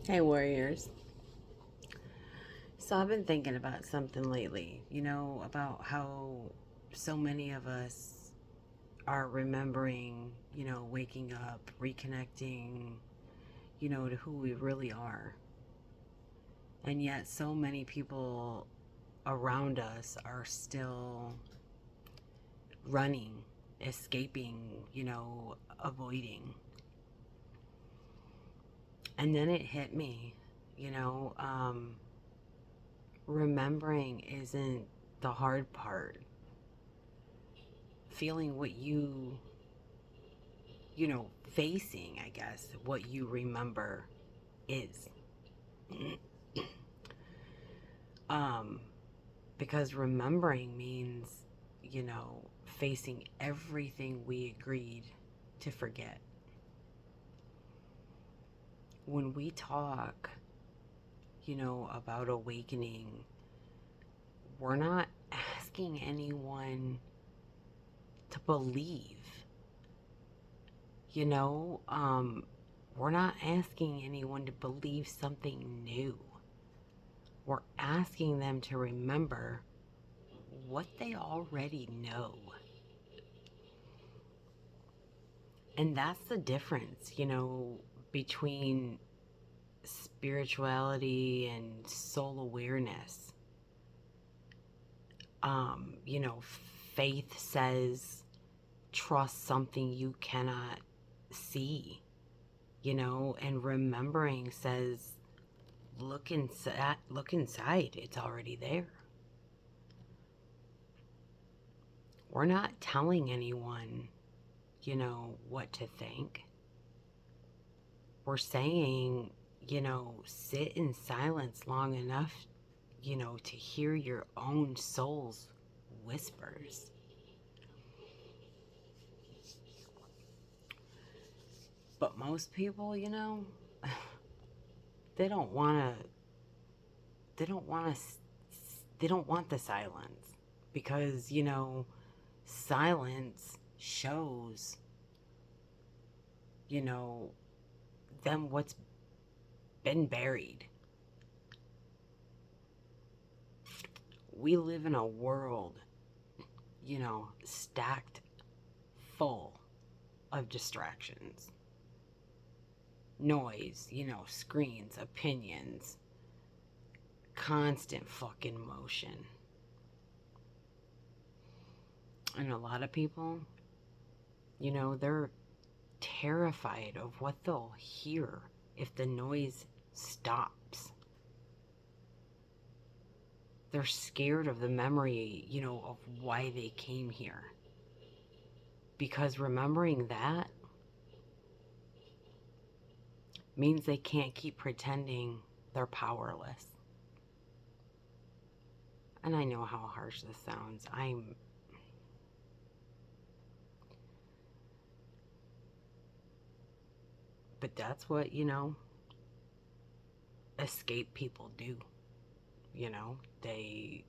Hey, warriors. So, I've been thinking about something lately, about how so many of us are remembering, waking up, reconnecting, to who we really are. And yet, so many people around us are still running, escaping, avoiding. And then it hit me, you know, um, remembering isn't the hard part. Feeling what facing, I guess, what you remember is. um, because remembering means, facing everything we agreed to forget. When we talk, about awakening, we're not asking anyone to believe, you know, um, we're not asking anyone to believe something new. We're asking them to remember what they already know. And that's the difference, between spirituality and soul awareness. Faith says trust something you cannot see, and remembering says look inside, it's already there. We're not telling anyone, what to think. We're saying, sit in silence long enough, to hear your own soul's whispers. But most people, they don't want to, they don't want to, they don't want the silence because, silence shows, you know, them what's been buried. We live in a world, stacked full of distractions, noise, screens, opinions, constant fucking motion. And a lot of people, they're terrified of what they'll hear if the noise stops. They're scared of the memory, of why they came here. Because remembering that means they can't keep pretending they're powerless. And I know how harsh this sounds. But that's what, escape people do. You know, they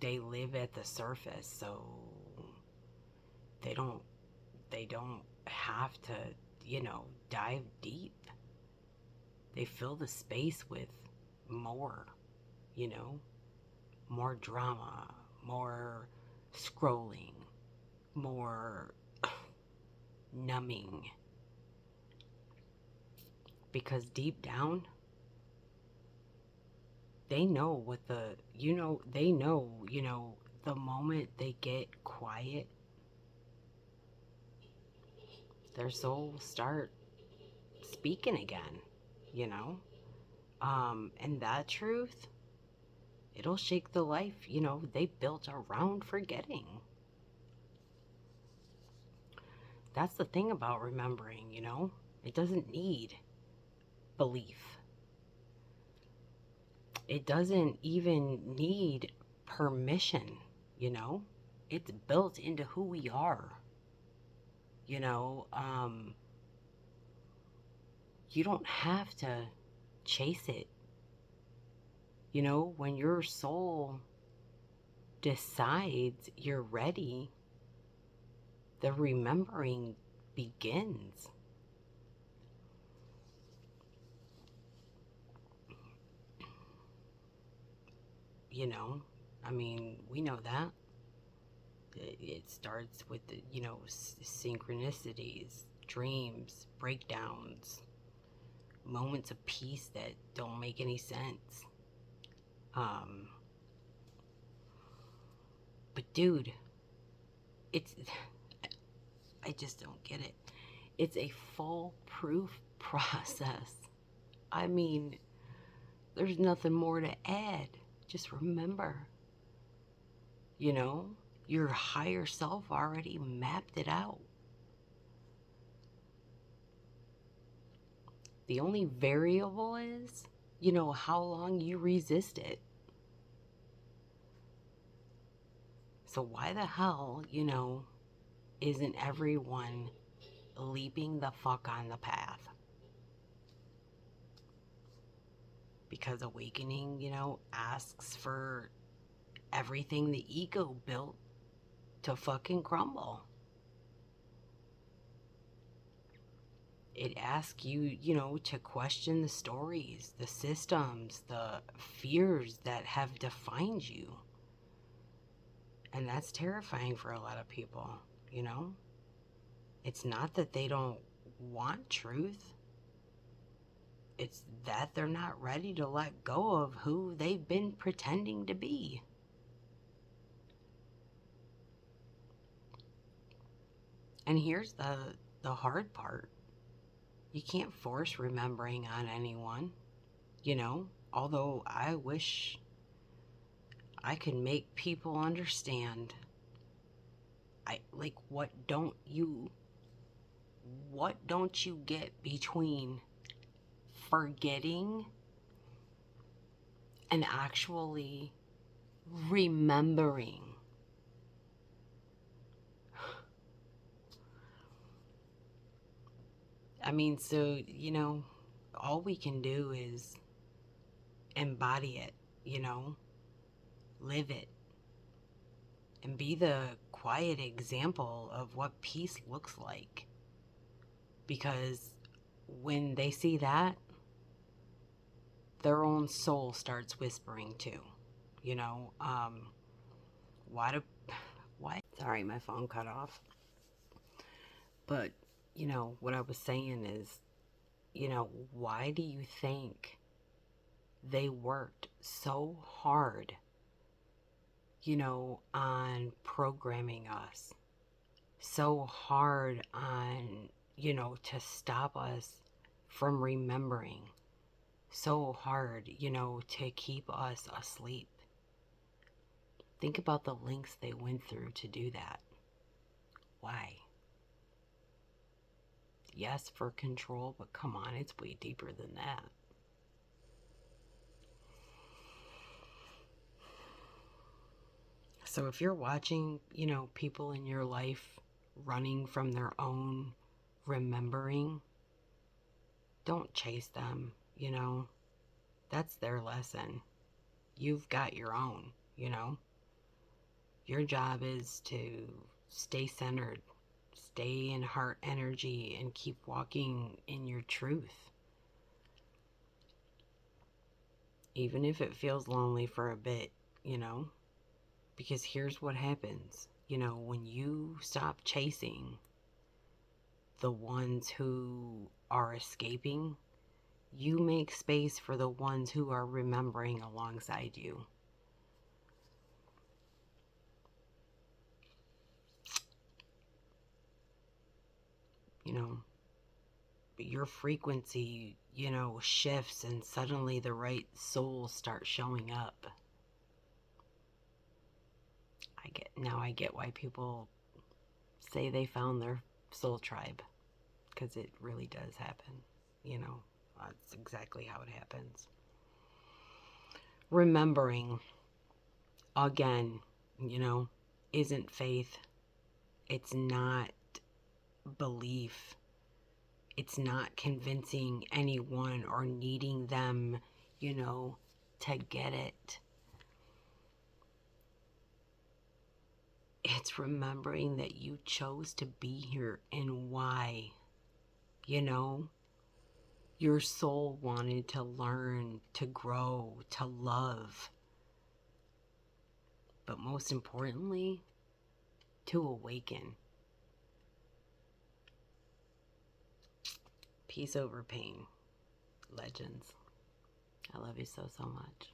they live at the surface, so they don't they don't have to, dive deep. They fill the space with more, you know, more drama, more scrolling, more numbing. Because deep down, they know what they know, the moment they get quiet, their soul will start speaking again, you know? And that truth, it'll shake the life, they built around forgetting. That's the thing about remembering, it doesn't need belief. It doesn't even need permission, you know? It's built into who we are. You know, um, you don't have to chase it. When your soul decides you're ready, the remembering begins. you know, I mean, we know that. It starts with the, synchronicities, dreams, breakdowns, moments of peace that don't make any sense. Um, but dude, it's, I just don't get it. It's a foolproof process. I mean, there's nothing more to add. Just remember, you know, your higher self already mapped it out. The only variable is, how long you resist it. So why the hell, isn't everyone leaping the fuck on the path? Because awakening, asks for everything the ego built to fucking crumble. It asks you, to question the stories, the systems, the fears that have defined you. And that's terrifying for a lot of people, It's not that they don't want truth. It's that they're not ready to let go of who they've been pretending to be. And here's the hard part. You can't force remembering on anyone, although I wish I could make people understand. What don't you get between forgetting and actually remembering? I mean, so, all we can do is embody it, live it, and be the quiet example of what peace looks like. Because when they see that, their own soul starts whispering too. Why? Sorry, my phone cut off. But, what I was saying is, why do you think they worked so hard, on programming us? So hard on, to stop us from remembering. So hard, to keep us asleep. Think about the lengths they went through to do that. Why? Yes, for control, but come on, it's way deeper than that. So if you're watching, people in your life running from their own remembering, don't chase them, That's their lesson. You've got your own, Your job is to stay centered, stay in heart energy, and keep walking in your truth. Even if it feels lonely for a bit, Because here's what happens, when you stop chasing the ones who are escaping, you make space for the ones who are remembering alongside you. Your frequency, shifts, and suddenly the right souls start showing up. I get why people say they found their soul tribe, because it really does happen. That's exactly how it happens. Remembering, again, isn't faith. It's not belief. It's not convincing anyone or needing them, to get it. It's remembering that you chose to be here and why. Your soul wanted to learn, to grow, to love. most importantly, to awaken. Peace over pain. Legends. I love you so, so much.